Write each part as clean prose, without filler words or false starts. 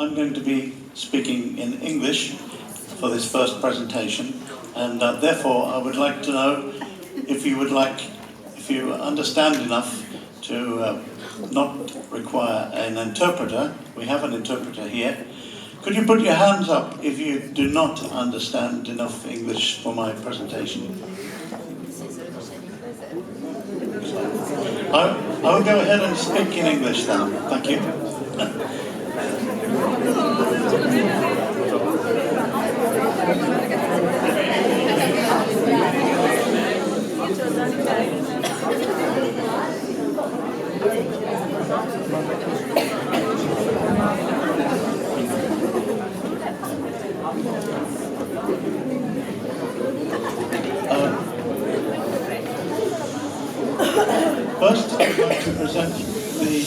I'm going to be speaking in English for this first presentation, and therefore I would like to know if you understand enough to not require an interpreter. We have an interpreter here. Could you put your hands up if you do not understand enough English for my presentation? I will go ahead and speak in English then. Thank you. First, I'd like to present the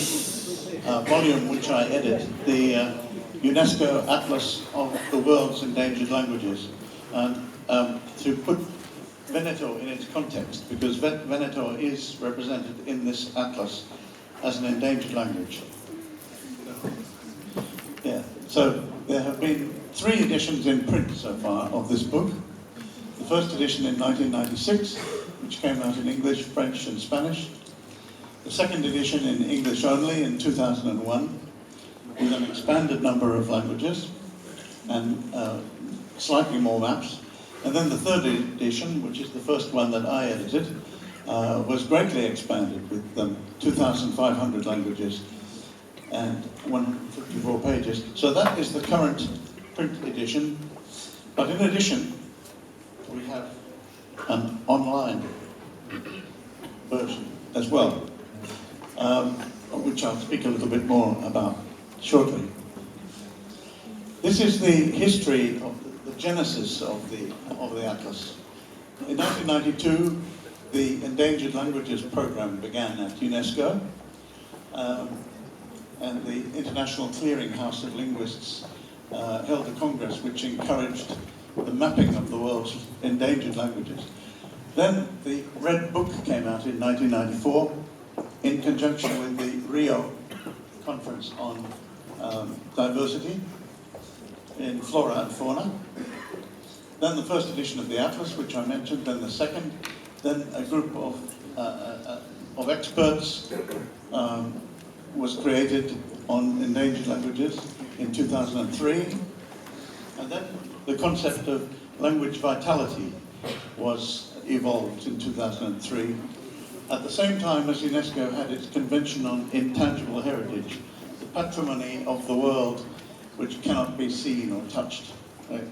volume which I edit, the UNESCO Atlas of the World's Endangered Languages, and to put Veneto in its context, because Veneto is represented in this atlas as an endangered language. Yeah. So there have been 3 editions in print so far of this book. The first edition in 1996, which came out in English, French and Spanish. The second edition in English only in 2001, with an expanded number of languages and slightly more maps. And then the third edition, which is the first one that I edited, was greatly expanded with 2,500 languages and 154 pages. So that is the current print edition. But in addition, we have an online version as well, which I'll speak a little bit more about shortly. This is the history of the genesis of the atlas. In 1992, the Endangered Languages program began at UNESCO, and the International Clearinghouse of Linguists held a congress which encouraged the mapping of the world's endangered languages. Then the Red Book came out in 1994 in conjunction with the Rio Conference on Diversity in Flora and Fauna. Then the first edition of the Atlas, which I mentioned, then the second. Then a group of experts was created on endangered languages in 2003. And then the concept of language vitality was evolved in 2003, at the same time as UNESCO had its Convention on Intangible Heritage, the patrimony of the world which cannot be seen or touched. Right?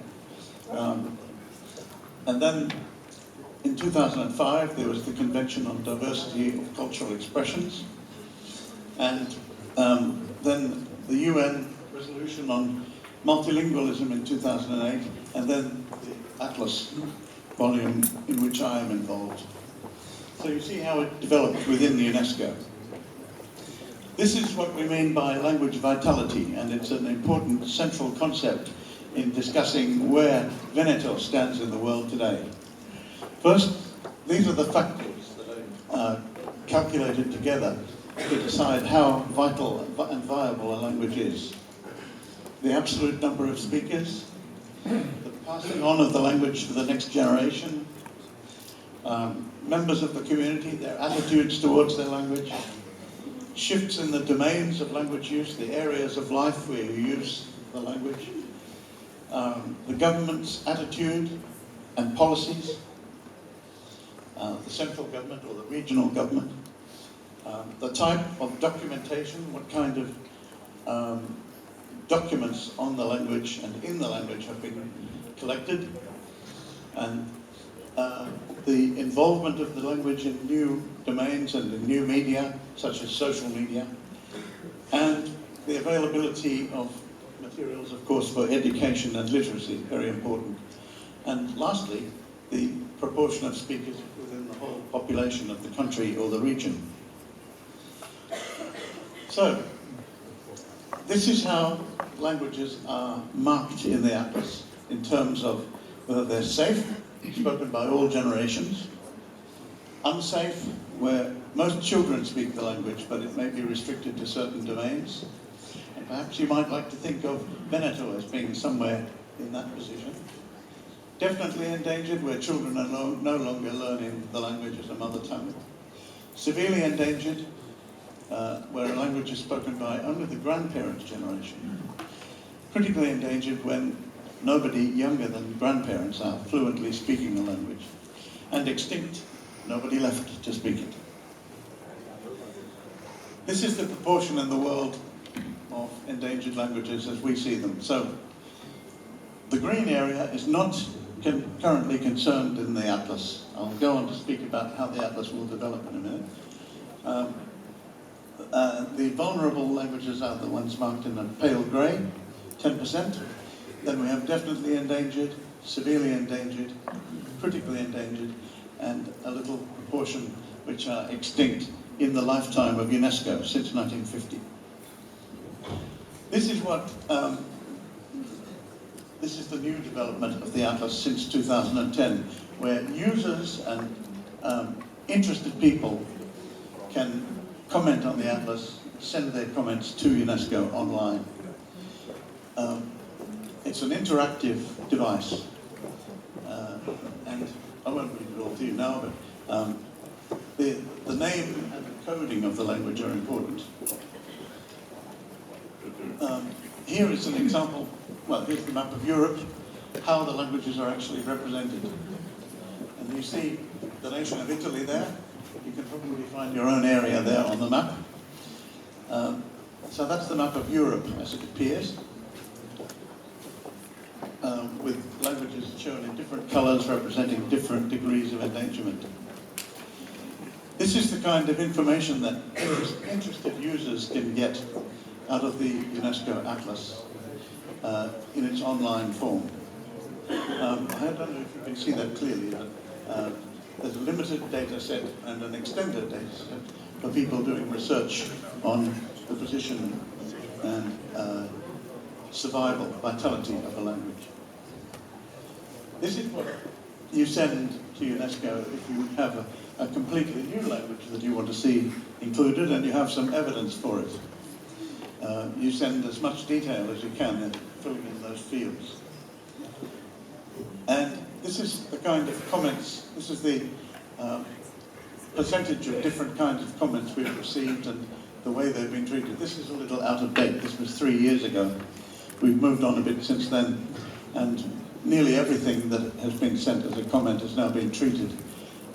And then in 2005 there was the Convention on Diversity of Cultural Expressions, and then the UN resolution on multilingualism in 2008, and then the Atlas volume in which I am involved. So you see how it developed within the UNESCO. This is what we mean by language vitality, and it's an important central concept in discussing where Veneto stands in the world today. First, these are the factors that are calculated together to decide how vital and viable a language is. The absolute number of speakers, the passing on of the language to the next generation, members of the community, their attitudes towards their language, shifts in the domains of language use, the areas of life where you use the language, the government's attitude and policies, the central government or the regional government, the type of documentation, what kind of documents on the language and in the language have been collected, and the involvement of the language in new domains and in new media, such as social media, and the availability of materials, of course, for education and literacy, very important. And lastly, the proportion of speakers within the whole population of the country or the region. So, this is how languages are marked in the Atlas in terms of whether they're safe, spoken by all generations, unsafe, where most children speak the language, but it may be restricted to certain domains, perhaps you might like to think of Veneta as being somewhere in that position. Definitely endangered, where children are no longer learning the language as a mother tongue. Severely endangered, where a language is spoken by only the grandparents' generation. Critically endangered when nobody younger than grandparents are fluently speaking the language. And extinct, nobody left to speak it. This is the proportion in the world of endangered languages as we see them. So, the green area is not currently concerned in the atlas. I'll go on to speak about how the atlas will develop in a minute. The vulnerable languages are the ones marked in a pale grey, 10%. Then we have definitely endangered, severely endangered, critically endangered, and a little proportion which are extinct in the lifetime of UNESCO since 1950. This is what this is the new development of the atlas since 2010, where users and interested people can comment on the atlas, send their comments to UNESCO online. It's an interactive device, and I won't read it all to you now, but the name and the coding of the language are important. Here is an example, well, here's the map of Europe, how the languages are actually represented. And you see the nation of Italy there. You can probably find your own area there on the map. So that's the map of Europe as it appears, with languages shown in different colours representing different degrees of endangerment. This is the kind of information that interested users can get out of the UNESCO Atlas in its online form. I don't know if you can see that clearly, but there's a limited data set and an extended data set for people doing research on the position and survival, vitality of a language. This is what you send to UNESCO if you have a completely new language that you want to see included and you have some evidence for it. You send as much detail as you can in filling in those fields. And this is the kind of comments, this is the percentage of different kinds of comments we've received and the way they've been treated. This is a little out of date. This was 3 years ago. We've moved on a bit since then, and nearly everything that has been sent as a comment has now been treated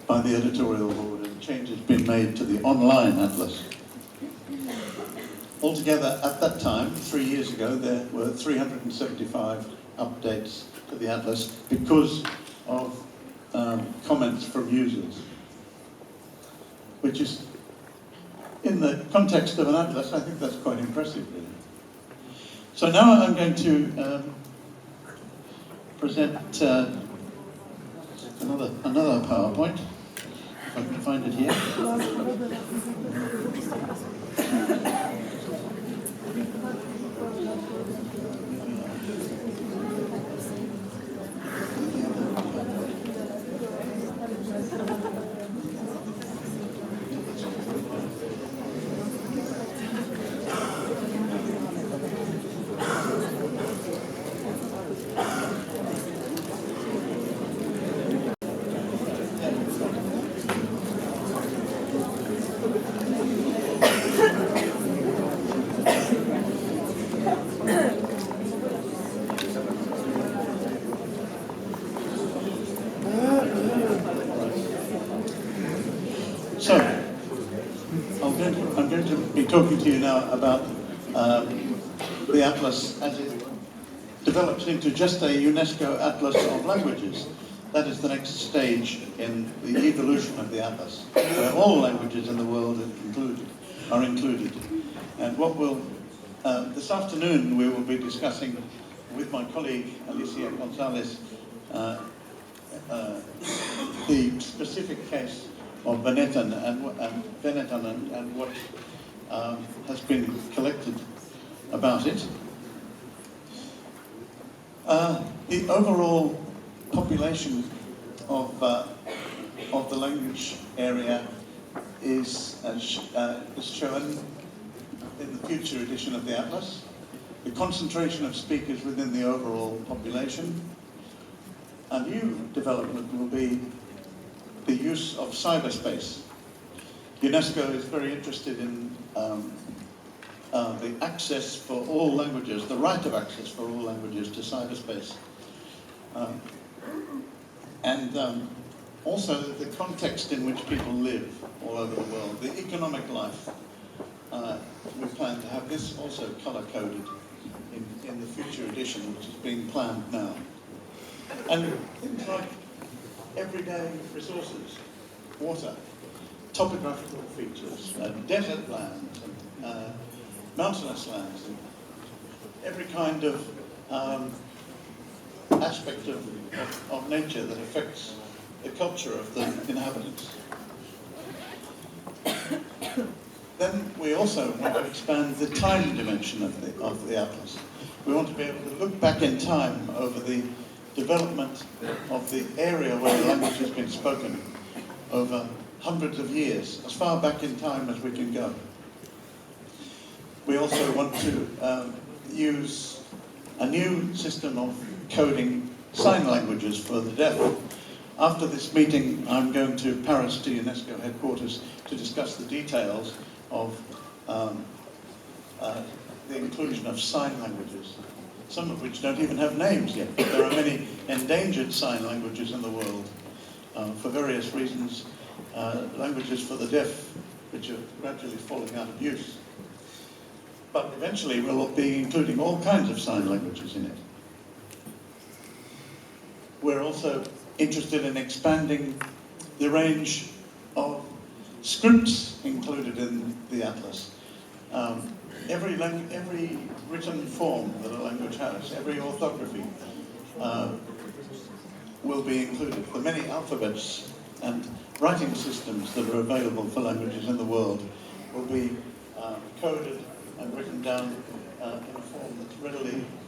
by the editorial board, and changes been made to the online atlas. Altogether, at that time, 3 years ago, there were 375 updates to the atlas because of comments from users, which is, in the context of an atlas, I think that's quite impressive, really. So now I'm going to present another PowerPoint, if I can find it here. So, I'm going to be talking to you now about the atlas as it develops into just a UNESCO Atlas of Languages. That is the next stage in the evolution of the atlas, where all languages in the world are included. And what we'll, this afternoon we will be discussing with my colleague Alicia Gonzalez the specific case of Venetian and what has been collected about it. The overall population of the language area is shown in the future edition of the Atlas. the concentration of speakers within the overall population. A new development will be the use of cyberspace. UNESCO is very interested in the access for all languages, the right of access for all languages to cyberspace. Also the context in which people live all over the world, the economic life. We plan to have this also colour-coded in the future edition, which is being planned now. And things like everyday resources, water, topographical features, desert lands, and mountainous lands, and every kind of aspect of nature that affects the culture of the inhabitants. Then we also want to expand the time dimension of the atlas. We want to be able to look back in time over the development of the area where the language has been spoken over hundreds of years, as far back in time as we can go. We also want to use a new system of coding sign languages for the deaf. After this meeting, I'm going to Paris to UNESCO headquarters to discuss the details of the inclusion of sign languages, some of which don't even have names yet. But there are many endangered sign languages in the world for various reasons, languages for the deaf, which are gradually falling out of use. But eventually we'll be including all kinds of sign languages in it. We're also interested in expanding the range of scripts included in the atlas. Every written form that a language has, every orthography will be included. The many alphabets and writing systems that are available for languages in the world will be coded and written down in a form that's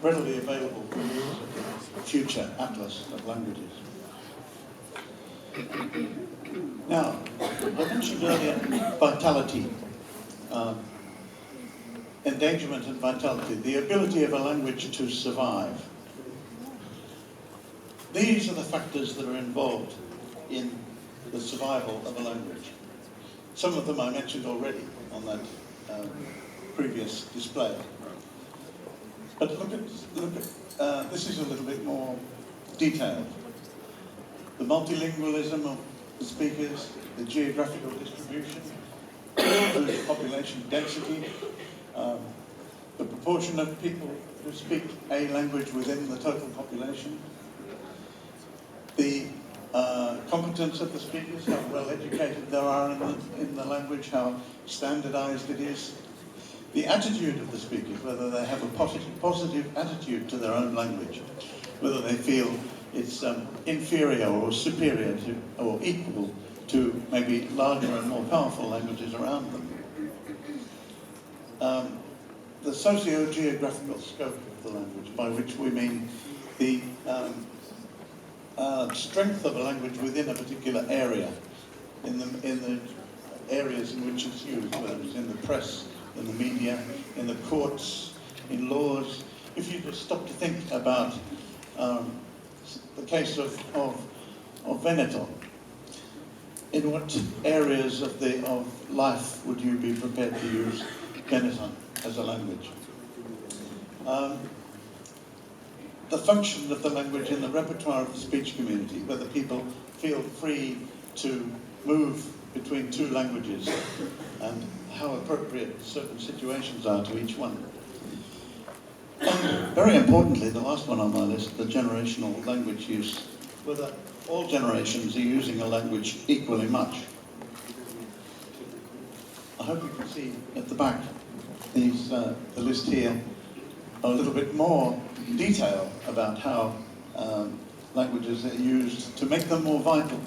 readily available for the use of the future atlas of languages. Now, I mentioned earlier vitality, endangerment and vitality, the ability of a language to survive. These are the factors that are involved in the survival of a language. Some of them I mentioned already on that previous display. But look at this is a little bit more detailed. The multilingualism of the speakers, the geographical distribution, the population density, the proportion of people who speak a language within the total population, the competence of the speakers, how well educated they are in the language, how standardized it is, the attitude of the speakers, whether they have a positive attitude to their own language, whether they feel it's inferior or superior to, or equal to maybe larger and more powerful languages around them. The socio-geographical scope of the language, by which we mean the strength of a language within a particular area, in the areas in which it's used, whether it's in the press, in the media, in the courts, in laws. If you just stop to think about the case of Veneta, in what areas of life would you be prepared to use Veneta as a language? The function of the language in the repertoire of the speech community, whether people feel free to move between two languages and how appropriate certain situations are to each one. And very importantly, the last one on my list, the generational language use, whether all generations are using a language equally much. I hope you can see at the back the list here, a little bit more detail about how languages are used to make them more vital.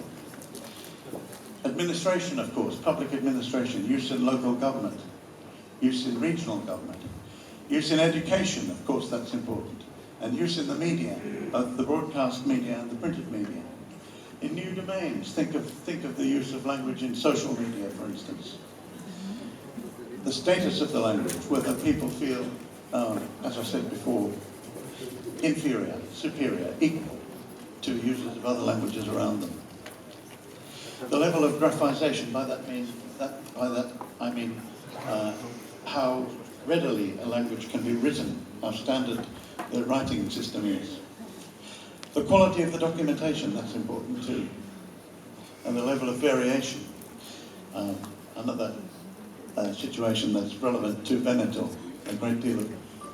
Administration, of course, public administration, use in local government, use in regional government, use in education, of course that's important, and use in the media, both the broadcast media and the printed media. In new domains, think of the use of language in social media, for instance. The status of the language, whether people feel as I said before, inferior, superior, equal to users of other languages around them. The level of graphization, by that I mean how readily a language can be written, how standard the writing system is. The quality of the documentation, that's important too. And the level of variation, another situation that's relevant to Veneto. A great deal of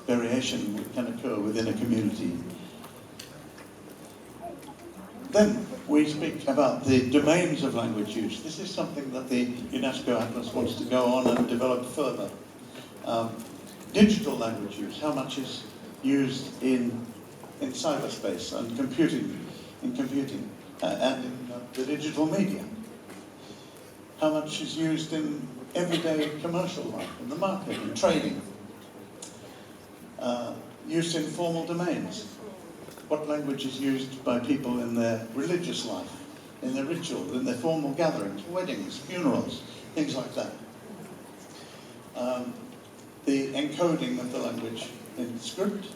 variation can occur within a community. Then we speak about the domains of language use. This is something that the UNESCO Atlas wants to go on and develop further. Digital language use, how much is used in cyberspace and computing, and in the digital media? How much is used in everyday commercial life, in the market, in trading? Use in formal domains. What language is used by people in their religious life, in their rituals, in their formal gatherings, weddings, funerals, things like that. The encoding of the language in script,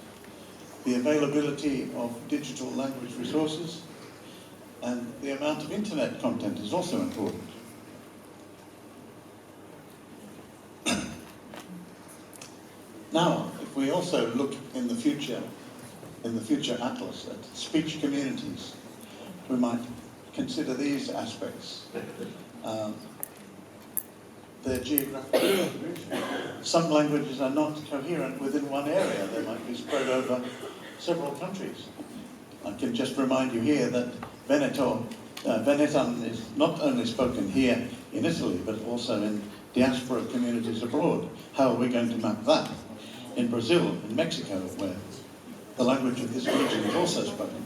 the availability of digital language resources, and the amount of internet content is also important. Now, if we also look in the future atlas at speech communities, we might consider these aspects. Their geographical distribution. Some languages are not coherent within one area. They might be spread over several countries. I can just remind you here that Venetian is not only spoken here in Italy, but also in diaspora communities abroad. How are we going to map that? In Brazil, in Mexico, where the language of this region is also spoken.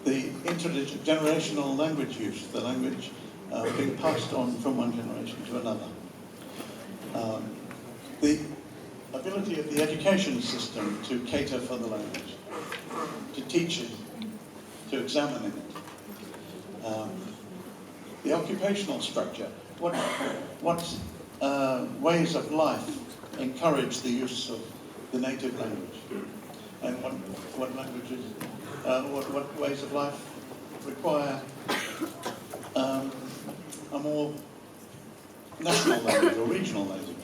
The intergenerational language use, the language being passed on from one generation to another. The ability of the education system to cater for the language, to teach it, to examine it. The occupational structure, what ways of life encourage the use of the native language, and what languages, what ways of life require a more national language or regional language.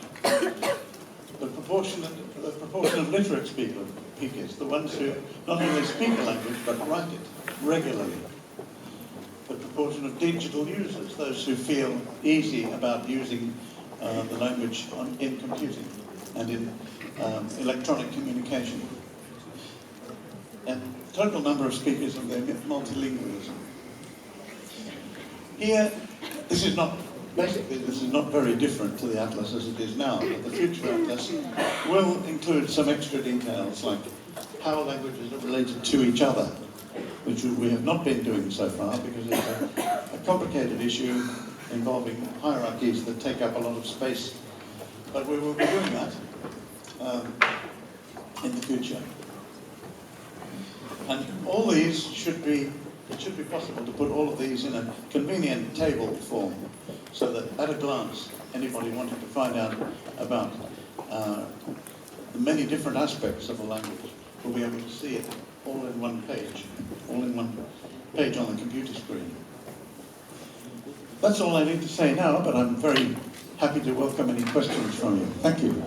The proportion of literate speakers, the ones who not only speak a language but write it regularly. The proportion of digital users, those who feel easy about using the language in computing and in electronic communication. And total number of speakers and their multilingualism. Here, this is not very different to the atlas as it is now, but the future atlas will include some extra details like how languages are related to each other, which we have not been doing so far because it's a complicated issue involving hierarchies that take up a lot of space. But we will be doing that in the future. And all these it should be possible to put all of these in a convenient table form so that at a glance, anybody wanting to find out about the many different aspects of a language will be able to see it all in one page on the computer screen. That's all I need to say now, but I'm very happy to welcome any questions from you. Thank you.